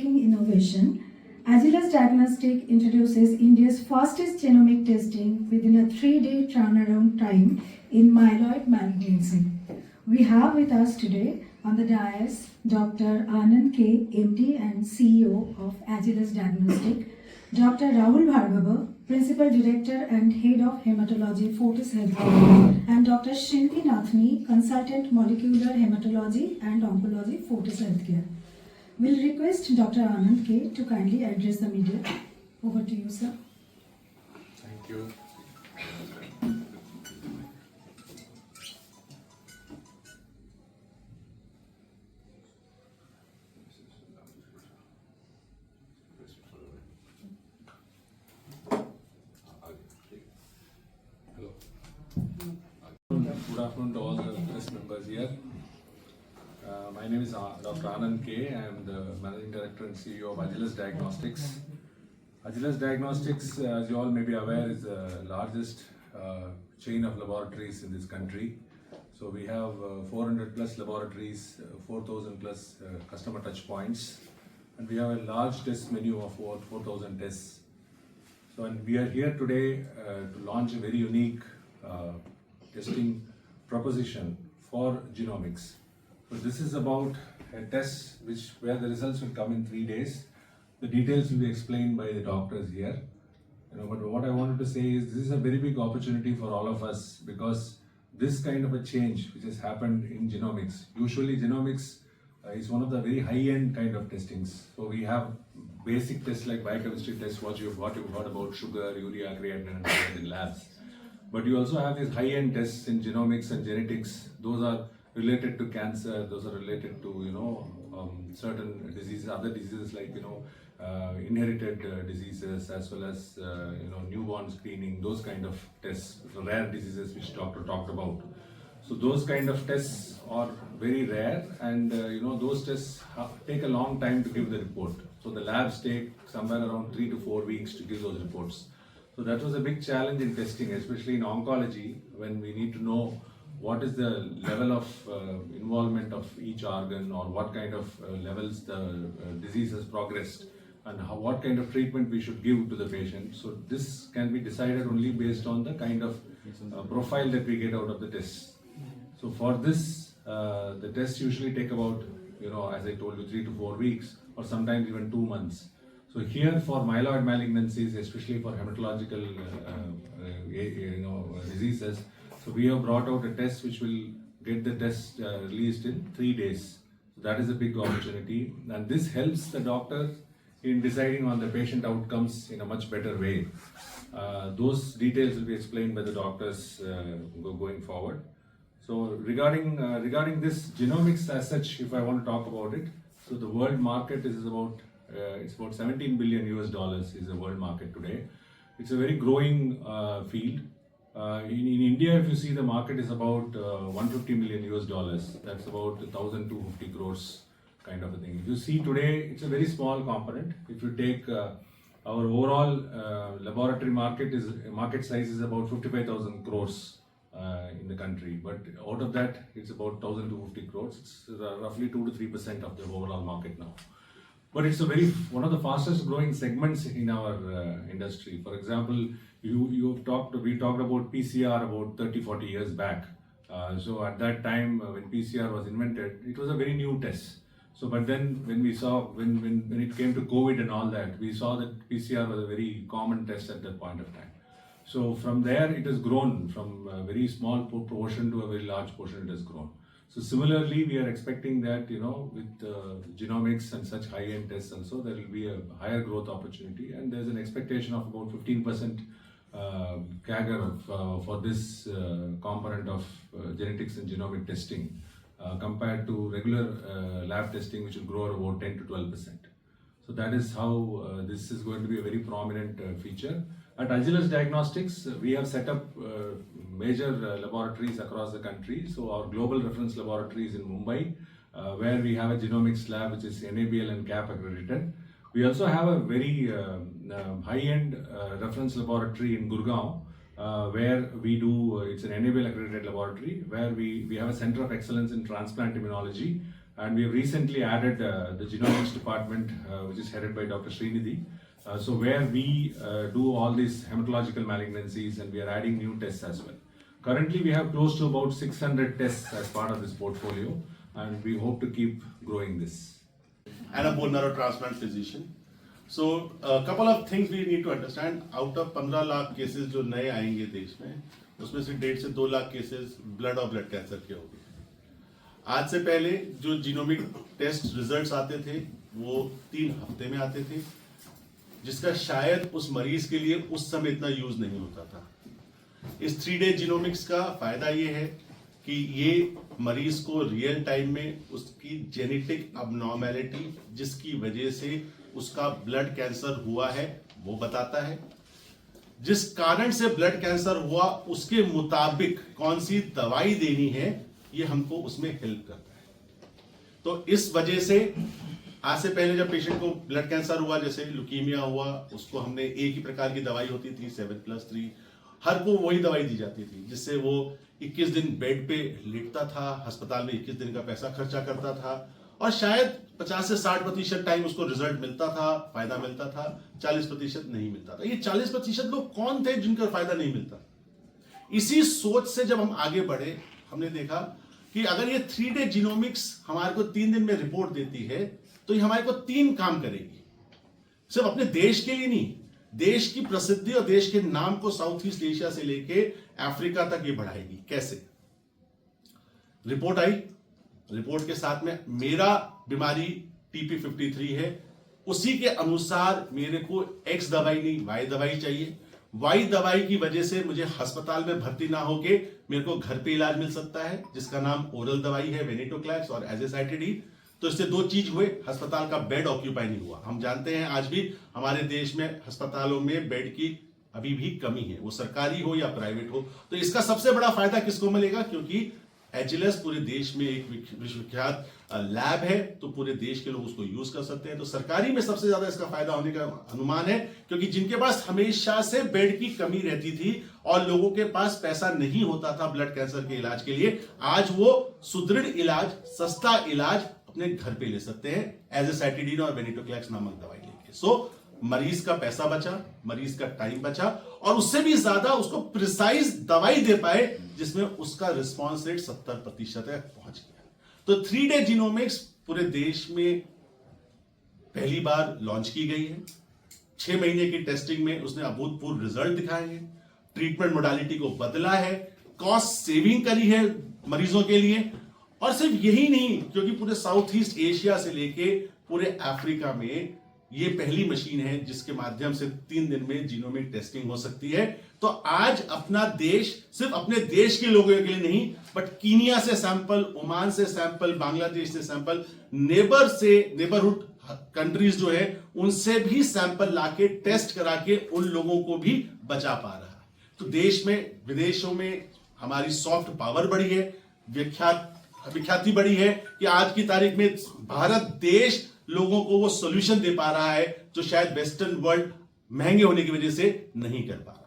groundbreaking innovation, Agilus Diagnostic introduces India's fastest genomic testing within a 3-day turnaround time in myeloid malignancy. We have with us today on the dais Dr. Anand K, MD and CEO of Agilus Diagnostic, Dr. Rahul Bhargava, Principal Director and Head of Hematology, Fortis Healthcare, and Dr. Shrinti Nathni, Consultant Molecular Hematology and Oncology, Fortis Healthcare. We'll request Dr. Anand K to kindly address the media. Over to you, sir. Thank you. Hello. Good afternoon to all the press members here. My name is Dr. Anand K. I am the Managing Director and CEO of Agilus Diagnostics. Agilus Diagnostics, as you all may be aware, is the largest chain of laboratories in this country. So we have 400 plus laboratories, 4,000 plus customer touch points, and we have a large test menu of over 4,000 tests. So, and we are here today to launch a very unique testing proposition for genomics. So this is about a test where the results will come in 3 days. The details will be explained by the doctors here. But what I wanted to say is this is a very big opportunity for all of us, because this kind of a change which has happened in genomics. Usually genomics is one of the very high-end kind of testings. So we have basic tests like biochemistry tests, what you've heard about sugar, urea, creatinine, and in labs. But you also have these high-end tests in genomics and genetics. Those are related to cancer, those are related to certain diseases, other diseases like inherited diseases, as well as newborn screening, those kind of tests, so rare diseases which doctor talked about. So those kind of tests are very rare, and those tests take a long time to give the report. So the labs take somewhere around 3 to 4 weeks to give those reports. So that was a big challenge in testing, especially in oncology, when we need to know what is the level of involvement of each organ, or what kind of levels the disease has progressed, and what kind of treatment we should give to the patient. So this can be decided only based on the kind of profile that we get out of the tests. So for this, the tests usually take about, as I told you, 3 to 4 weeks, or sometimes even 2 months. So here for myeloid malignancies, especially for hematological diseases, so we have brought out a test which will get the test released in 3 days. So that is a big opportunity, and this helps the doctor in deciding on the patient outcomes in a much better way. Those details will be explained by the doctors going forward. So regarding this genomics as such, if I want to talk about it, so the world market is about $17 billion is the world market today. It's a very growing field. In India, if you see, the market is about $150 million. That's about 1,250 crores kind of a thing. If you see today, it's a very small component. If you take our overall laboratory market size is about 55,000 crores in the country, but out of that, it's about 1,250 crores. It's roughly 2 to 3% of the overall market now. But it's one of the fastest growing segments in our industry. For example, we talked about PCR about 30-40 years back. So at that time, when PCR was invented, it was a very new test. So, but then when it came to COVID and all that, we saw that PCR was a very common test at that point of time. So from there, it has grown from a very small proportion to a very large portion. It has grown. So similarly, we are expecting that with genomics and such high-end tests also, there will be a higher growth opportunity, and there's an expectation of about 15% CAGR for this component of genetics and genomic testing compared to regular lab testing, which will grow at about 10 to 12%. So that is how this is going to be a very prominent feature. At Agilus Diagnostics, we have set up major laboratories across the country. So our global reference laboratory is in Mumbai, where we have a genomics lab which is NABL and CAP accredited. We also have a very high-end reference laboratory in Gurgaon, where we do, it's an NABL accredited laboratory, where we have a center of excellence in transplant immunology, And we have recently added the genomics department, which is headed by Dr. Srinidhi. So where we do all these hematological malignancies, and we are adding new tests as well. Currently, we have close to about 600 tests as part of this portfolio, and we hope to keep growing this. And a bone marrow transplant physician. So a couple of things we need to understand. Out of 15 lakh cases जो नए आएंगे देश में, उसमें से 1.5 से 2 lakh cases blood और blood cancer के होंगे। आज से पहले जो जीनोमिक टेस्ट रिजल्ट्स आते थे वो 3 हफ्ते में आते थे, जिसका शायद उस मरीज के लिए उस समय इतना यूज नहीं होता था। इस 3-डे जीनोमिक्स का फायदा ये है कि ये मरीज को रियल टाइम में उसकी जेनेटिक अबनॉर्मेलिटी जिसकी वजह से उसका ब्लड कैंसर हुआ है वो बताता है, जिस कारण से ब्लड कैंसर हुआ उसके मुताबिक कौन सी दवाई देनी है ये हमको उसमें हेल्प करता है। तो इस वजह से आज से पहले जब पेशेंट को ब्लड कैंसर हुआ, जैसे ल्यूकीमिया हुआ, उसको हमने एक ही प्रकार की दवाई होती थी 7+3, हर को वही दवाई दी जाती थी, जिससे वो 21 दिन बेड पे लेटता था, अस्पताल में 21 दिन का पैसा खर्चा करता था और शायद 50 से 60% टाइम उसको रिजल्ट मिलता था, फायदा मिलता था, 40% नहीं मिलता था। ये 40% लोग कौन थे जिनका फायदा नहीं मिलता? इसी सोच से जब हम आगे बढ़े, हमने देखा कि अगर ये 3-डे जीनोमिक्स हमारे को 3 दिन में रिपोर्ट देती है तो ये हमारे को 3 काम करेगी। सिर्फ अपने देश के लिए नहीं, देश की प्रसिद्धि और देश के नाम को साउथ ईस्ट एशिया से लेके अफ्रीका तक ये बढ़ाएगी। कैसे? रिपोर्ट आई, रिपोर्ट के साथ में मेरा बीमारी TP53 है, उसी के अनुसार मेरे को X दवाई नहीं Y दवाई चाहिए। Y दवाई की वजह से मुझे अस्पताल में भर्ती ना होके मेरे को घर पे इलाज मिल सकता है, जिसका नाम ओरल दवाई है वेनिटोक्लैक्स और एजेसाइटिडीन। तो इससे 2 चीज हुए, अस्पताल का बेड ऑक्यूपाई नहीं हुआ। हम जानते हैं आज भी हमारे देश में अस्पतालों में बेड की अभी भी कमी है, वो सरकारी हो या प्राइवेट हो। तो इसका सबसे बड़ा फायदा किसको मिलेगा? क्योंकि एजिलस पूरे देश में एक विश्वविख्यात लैब है, तो पूरे देश के लोग उसको यूज कर सकते हैं। तो सरकारी में सबसे ज्यादा इसका फायदा होने का अनुमान है, क्योंकि जिनके पास हमेशा से बेड की कमी रहती थी और लोगों के पास पैसा नहीं होता था ब्लड कैंसर के इलाज के लिए, आज वो सुदृढ़ इलाज, सस्ता इलाज अपने घर पे ले सकते हैं एजेसाइटिडीन और वेनिटोक्लैक्स नामक दवाई लेके। सो मरीज का पैसा बचा, मरीज का टाइम बचा और उससे भी ज्यादा उसको प्रिसाइज दवाई दे पाए जिसमें उसका रिस्पांस रेट 70% तक पहुंच गया। तो 3-डे जीनोमिक्स पूरे देश में पहली बार लॉन्च की गई है। 6 महीने की टेस्टिंग में उसने अभूतपूर्व रिजल्ट दिखाए हैं, ट्रीटमेंट मोडालिटी को बदला है, कॉस्ट सेविंग करी है मरीजों के लिए। और सिर्फ यही नहीं, क्योंकि पूरे साउथ ईस्ट एशिया से लेके पूरे अफ्रीका में ये पहली मशीन है जिसके माध्यम से 3 दिन में जीनोमिक टेस्टिंग हो सकती है। तो आज अपना देश सिर्फ अपने देश के लोगों के लिए नहीं, बट कीनिया से सैंपल, ओमान से सैंपल, बांग्लादेश से सैंपल, नेबरहुड कंट्रीज जो है उनसे भी सैंपल लाके टेस्ट करा के उन लोगों को भी बचा पा रहा है। तो देश में, विदेशों में हमारी सॉफ्ट पावर बढ़ी है, विख्याति बढ़ी है कि आज की तारीख में भारत देश लोगों को वो सॉल्यूशन दे पा रहा है जो शायद वेस्टर्न वर्ल्ड महंगे होने की वजह से नहीं कर पा रहा।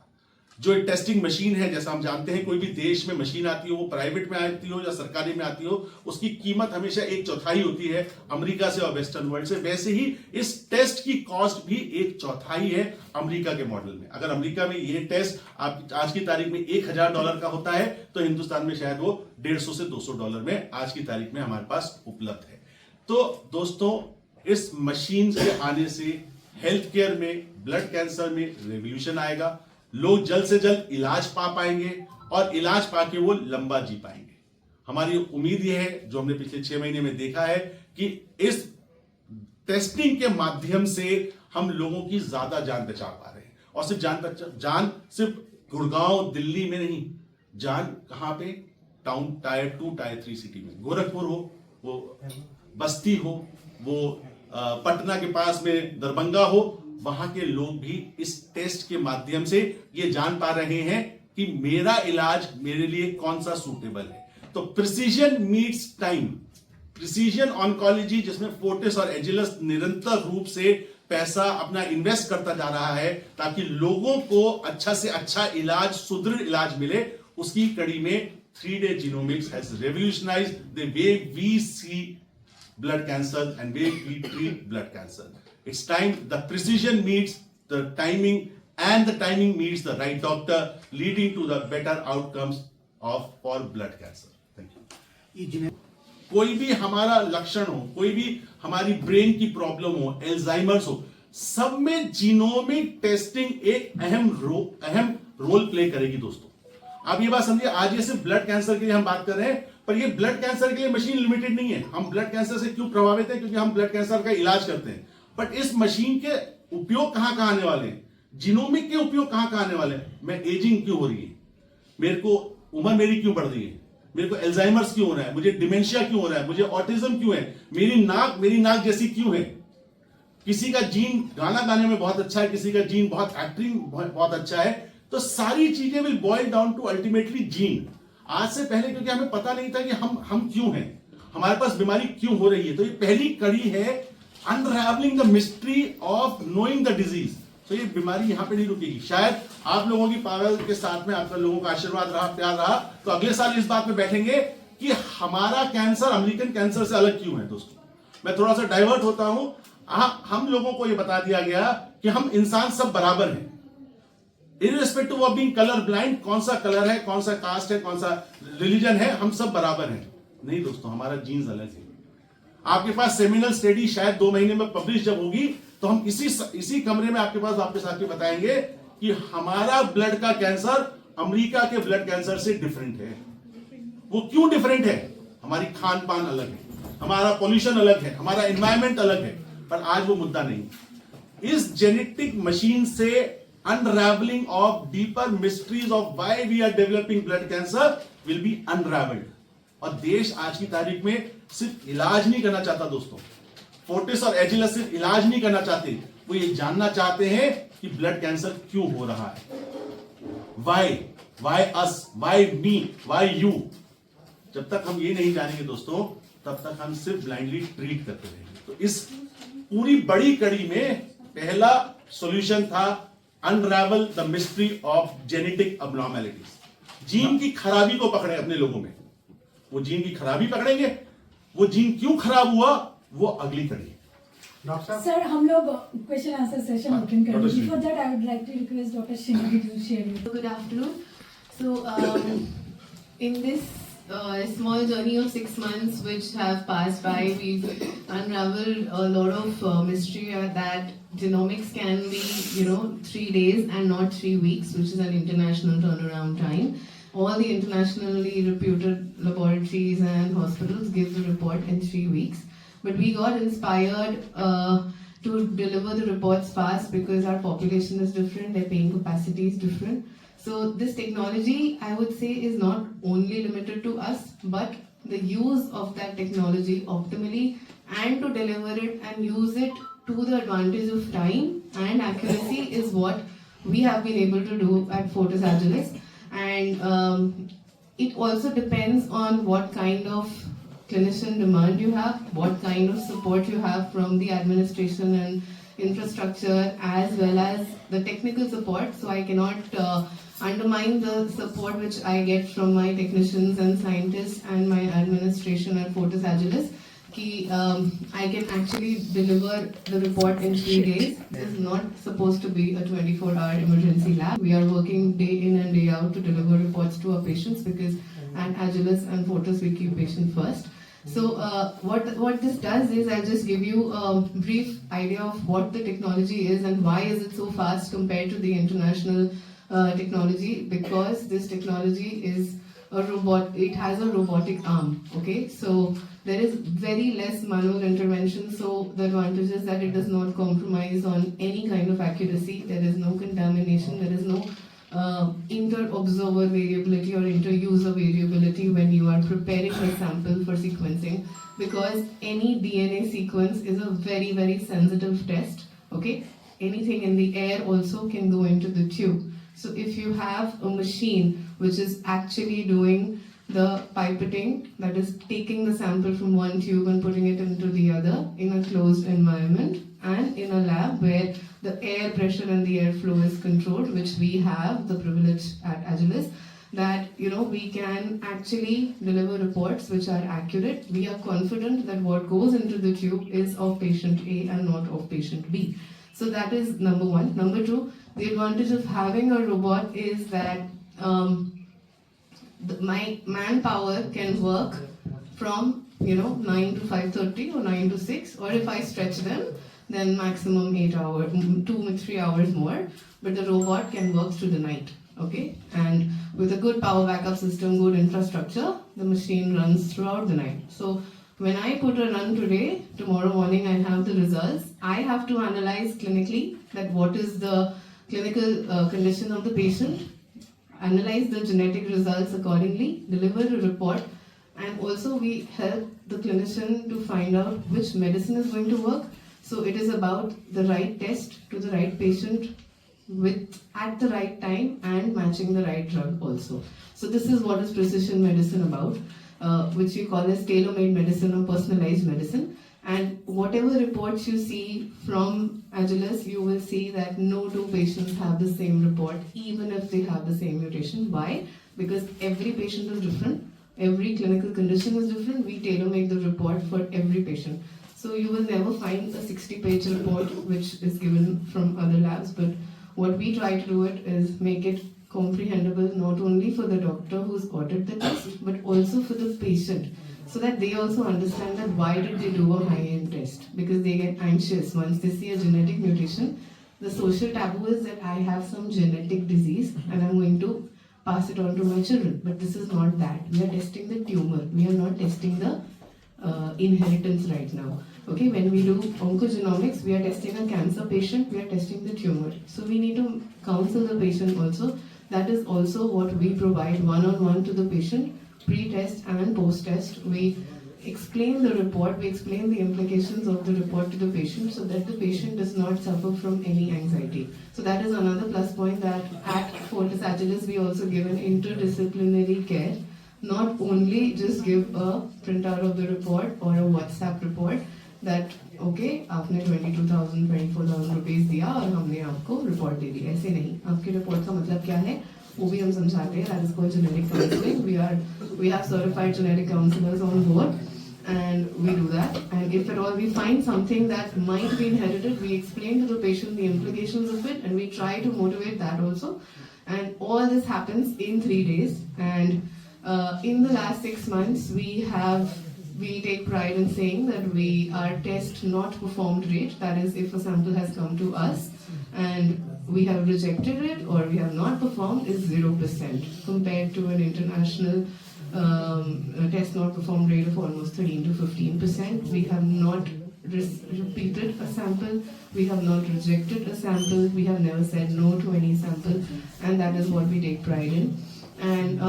जो टेस्टिंग मशीन है, जैसा हम जानते हैं कोई भी देश में मशीन आती हो, वो प्राइवेट में आती हो या सरकारी में आती हो, उसकी कीमत हमेशा 1/4 होती है अमेरिका से और वेस्टर्न वर्ल्ड से। वैसे ही इस टेस्ट की कॉस्ट भी 1/4 है अमेरिका के मॉडल में। अगर अमेरिका में ये टेस्ट आज की तारीख में $1000 का होता है, तो हिंदुस्तान में शायद वो $150 से $200 में आज की तारीख में हमारे पास उपलब्ध है। तो दोस्तों, इस मशीन के आने से हेल्थ केयर में, ब्लड कैंसर में रेवोल्यूशन आएगा। लोग जल्द से जल्द इलाज पा पाएंगे और इलाज पाके वो लंबा जी पाएंगे। हमारी उम्मीद यह है, जो हमने पिछले 6 महीने में देखा है, कि इस टेस्टिंग के माध्यम से हम लोगों की ज्यादा जान बचा पा रहे हैं। और सिर्फ जान सिर्फ गुड़गांव, दिल्ली में नहीं, जान कहां पे? टाउन टायर 2, टायर 3 सिटी में, गोरखपुर हो, वो बस्ती हो, वो पटना के पास में दरभंगा हो, वहां के लोग भी इस टेस्ट के माध्यम से ये जान पा रहे हैं कि मेरा इलाज मेरे लिए कौन सा सूटेबल है। तो precision meets time, precision oncology, जिसमें फोर्टिस और एजिलस निरंतर रूप से पैसा अपना इन्वेस्ट करता जा रहा है ताकि लोगों को अच्छा से अच्छा इलाज, सुदृढ़ इलाज मिले, उसकी कड़ी में 3-डे genomics has revolutionised the way we see blood cancer and way we treat blood cancer. It's time, the precision meets the timing and the timing meets the right doctor, leading to the better outcomes for blood cancer. Thank you. कोई भी हमारा लक्षण हो, कोई भी हमारी brain की problem हो, एल्जाइमर्स हो, सब में जीनोमिक टेस्टिंग एक अहम रोल प्ले करेगी दोस्तों. आप ये बात समझिए, आज ये सिर्फ ब्लड कैंसर के लिए हम बात कर रहे हैं, पर ये ब्लड कैंसर के लिए मशीन लिमिटेड नहीं है. हम ब्लड कैंसर से क्यों प्रभावित हैं? क्योंकि हम ब्लड कैंसर का इलाज करते हैं. बट इस मशीन के उपयोग कहां कहां आने वाले हैं? जीनोमिक के उपयोग कहां कहां आने वाले हैं? मैं एजिंग क्यों हो रही है, मेरे को उम्र मेरी क्यों बढ़ रही है, मेरे को एल्जाइमर्स क्यों हो रहा है, मुझे डिमेंशिया क्यों हो रहा है, मुझे ऑटिज्म क्यों है, मेरी नाक जैसी क्यों है. किसी का जीन गाना गाने में बहुत अच्छा है, किसी का जीन बहुत एक्टिंग बहुत अच्छा है. तो सारी चीजें will boil down to ultimately gene. आज से पहले क्योंकि हमें पता नहीं था कि हम क्यों हैं, हमारे पास बीमारी क्यों हो रही है. तो ये पहली कड़ी है, unravelling the mystery of knowing the disease. तो ये बीमारी यहां पे नहीं रुकेगी. शायद आप लोगों की पावर के साथ में, आपका लोगों का आशीर्वाद रहा, प्यार रहा, तो अगले साल इस बात पे बैठेंगे कि हमारा कैंसर अमेरिकन कैंसर से अलग क्यों है. दोस्तों, मैं थोड़ा सा डाइवर्ट होता हूं. हम लोगों को ये बता दिया गया कि हम इंसान सब बराबर हैं, irrespective of being colour blind. कौन सा कलर है, कौन सा कास्ट है, कौन सा रिलीजन है, हम सब बराबर हैं. नहीं दोस्तों, हमारा जीन्स अलग है. आपके पास सेमिनल स्टडी शायद 2 महीने में पब्लिश जब होगी, तो हम इसी कमरे में आपके पास वापस आके बताएंगे कि हमारा ब्लड का कैंसर अमेरिका के ब्लड कैंसर से डिफरेंट है. वो क्यों डिफरेंट है? हमारी खान पान अलग है, हमारा पॉल्यूशन अलग है, हमारा एनवायरमेंट अलग है. पर आज वो मुद्दा नहीं. इस जेनेटिक मशीन से unravelling of deeper mysteries of why we are developing blood cancer will be unravelled. और देश आज की तारीख में सिर्फ इलाज नहीं करना चाहता दोस्तों. फोर्टिस और एजिलस सिर्फ इलाज नहीं करना चाहते, वो ये जानना चाहते हैं कि ब्लड कैंसर क्यों हो रहा है. Why us, why me, why you. जब तक हम ये नहीं जानेंगे दोस्तों, तब तक हम सिर्फ ब्लाइंडली ट्रीट करते रहेंगे. तो इस पूरी बड़ी कड़ी में पहला सॉल्यूशन था unravel the mystery of genetic abnormalities. Gene की खराबी को पकड़े अपने लोगों में. वो जीन की खराबी पकड़ेंगे, वो जीन क्यों खराब हुआ, वो अगली कड़ी. Sir, हम लोग क्वेश्चन आंसर सेशन ओपन करेंगे. Dr. Sri. Before that, I would like to request Dr. Srinidhi to share with. Good afternoon. So, in this small journey of 6 months which have passed by, we've unraveled a lot of mystery that genomics can be, 3 days and not 3 weeks, which is an international turnaround time. All the internationally reputed laboratories and hospitals give the report in 3 weeks. But we got inspired to deliver the reports fast because our population is different, their paying capacity is different. So this technology, I would say, is not only limited to us, but the use of that technology optimally and to deliver it and use it to the advantage of time and accuracy is what we have been able to do at Fortis Agilis. And it also depends on what kind of clinician demand you have, what kind of support you have from the administration and infrastructure, as well as the technical support. So I cannot undermine the support which I get from my technicians and scientists and my administration at Fortis Agilis. I can actually deliver the report in 3 days. This is not supposed to be a 24-hour emergency lab. We are working day in and day out to deliver reports to our patients because at Agilis and Fortis we keep patient first. So what this does is I'll just give you a brief idea of what the technology is and why is it so fast compared to the international technology, because this technology is a robot, it has a robotic arm, okay? So there is very less manual intervention, so the advantage is that it does not compromise on any kind of accuracy, there is no contamination, there is no inter-observer variability or inter-user variability when you are preparing a sample for sequencing, because any DNA sequence is a very, very sensitive test, okay? Anything in the air also can go into the tube. So if you have a machine which is actually doing the pipetting, that is taking the sample from one tube and putting it into the other in a closed environment, and in a lab where the air pressure and the airflow is controlled, which we have the privilege at Agilis, that we can actually deliver reports which are accurate. We are confident that what goes into the tube is of patient A and not of patient B. So that is number one. Number two, the advantage of having a robot is that my manpower can work from 9 to 5:30 or 9 to 6, or if I stretch them, then maximum 8 hours, 2-3 hours more. But the robot can work through the night. Okay, and with a good power backup system, good infrastructure, the machine runs throughout the night. So when I put a run today, tomorrow morning I have the results. I have to analyze clinically that what is the clinical condition of the patient, analyze the genetic results accordingly, deliver a report, and also we help the clinician to find out which medicine is going to work. So it is about the right test to the right patient at the right time and matching the right drug also. So this is what is precision medicine about, which we call as tailor-made medicine or personalized medicine. And whatever reports you see from Agilus, you will see that no two patients have the same report, even if they have the same mutation. Why? Because every patient is different, every clinical condition is different. We tailor-make the report for every patient. So you will never find a 60-page report which is given from other labs, but what we try to do it is make it comprehensible not only for the doctor who's ordered the test, but also for the patient, so that they also understand that why did they do a high-end test, because they get anxious once they see a genetic mutation. The social taboo is that I have some genetic disease and I'm going to pass it on to my children, but this is not that. We are testing the tumor, we are not testing the inheritance right now. Okay, when we do oncogenomics, we are testing a cancer patient, we are testing the tumor. So we need to counsel the patient also. That is also what we provide one-on-one to the patient, pre-test and post-test. We explain the report, we explain the implications of the report to the patient so that the patient does not suffer from any anxiety. So that is another plus point, that at Fortis Agilus we also give an interdisciplinary care. Not only just give a printout of the report or a WhatsApp report that okay आपने 22,000 24,000 rupees दिया और हमने आपको report दे दी, ऐसे नहीं. आपकी report का मतलब क्या है वो भी हम समझाते हैं. That is called genetic counseling. We have certified genetic counselors on board and we do that. And if at all we find something that might be inherited, we explain to the patient the implications of it and we try to motivate that also. And all this happens in 3 days. And in the last 6 months, we take pride in saying that our test not performed rate, that is if a sample has come to us and we have rejected it or we have not performed, is 0% compared to an international test not performed rate of almost 13 to 15%. We have not repeated a sample, we have not rejected a sample, we have never said no to any sample, and that is what we take pride in. And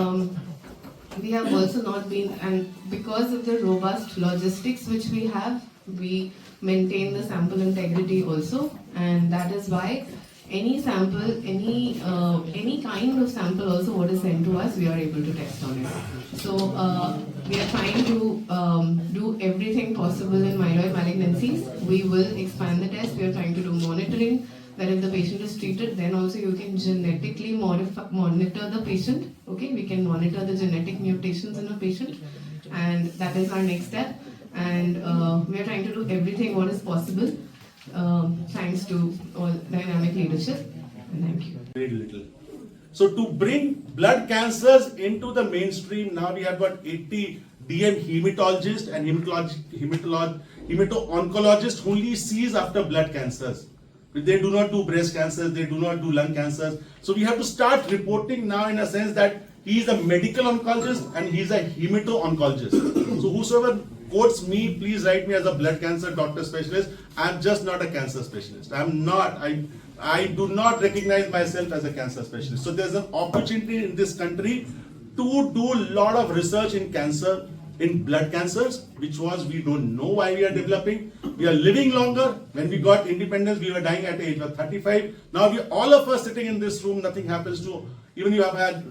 we have also not been, and because of the robust logistics which we have, we maintain the sample integrity also, and that is why any sample, any kind of sample also what is sent to us, we are able to test on it. So we are trying to do everything possible in myeloid malignancies. We will expand the test. We are trying to do monitoring, that if the patient is treated, then also you can genetically monitor the patient. Okay, we can monitor the genetic mutations in a patient, and that is our next step. And we are trying to do everything what is possible, thanks to all dynamic leadership. And thank you. Very little. So to bring blood cancers into the mainstream, now we have got 80 DM hematologists and hemato-oncologists who only sees after blood cancers. They do not do breast cancers, they do not do lung cancers. So we have to start reporting now in a sense that he is a medical oncologist and he is a hemato-oncologist. So whosoever quotes me, please write me as a blood cancer doctor specialist. I am just not a cancer specialist. I am not. I do not recognize myself as a cancer specialist. So there's an opportunity in this country to do a lot of research in cancer, in blood cancers, which was we don't know why we are developing. We are living longer. When we got independence, we were dying at the age of 35. Now we all of us sitting in this room, nothing happens to. Even you have had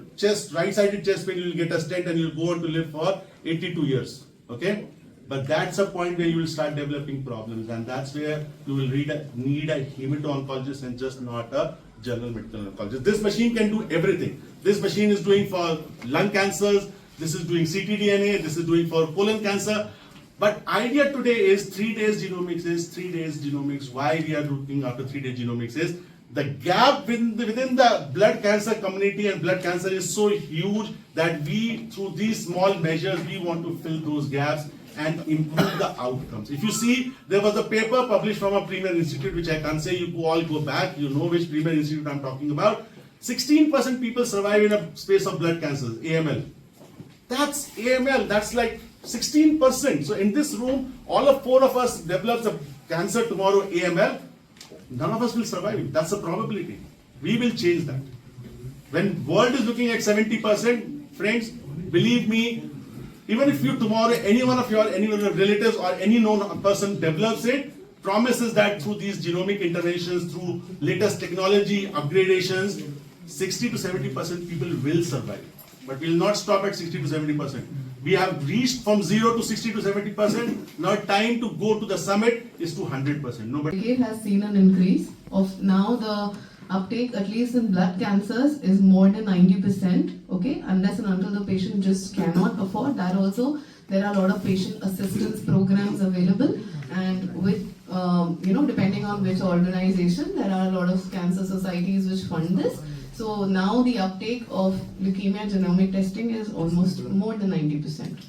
right-sided chest pain, you will get a stent and you'll go on to live for 82 years. Okay? But that's a point where you will start developing problems, and that's where you will need a hemato-oncologist and just not a general medical oncologist. This machine can do everything. This machine is doing for lung cancers, this is doing ctDNA, this is doing for colon cancer. But idea today is 3 days genomics is 3 days genomics. Why we are looking after 3 days genomics is the gap within the blood cancer community and blood cancer is so huge that we, through these small measures, we want to fill those gaps and improve the outcomes. If you see, there was a paper published from a premier institute, which I can't say, you all go back, you know which premier institute I'm talking about. 16% people survive in a space of blood cancers, AML. That's AML, that's like 16%. So in this room, all of 4 of us develops a cancer tomorrow, AML, none of us will survive it. That's a probability. We will change that. When world is looking at 70%, friends, believe me, even if you tomorrow, any one of your relatives or any known person develops it, promises that through these genomic interventions, through latest technology upgradations, 60 to 70% people will survive. But we will not stop at 60 to 70%. We have reached from 0 to 60 to 70%. Now time to go to the summit is to 100%. Nobody It has seen an increase of now the uptake, at least in blood cancers, is more than 90%. Okay, unless and until the patient just cannot afford that. Also, there are a lot of patient assistance programs available, and with depending on which organization, there are a lot of cancer societies which fund this. So now the uptake of leukemia genomic testing is almost more than 90%.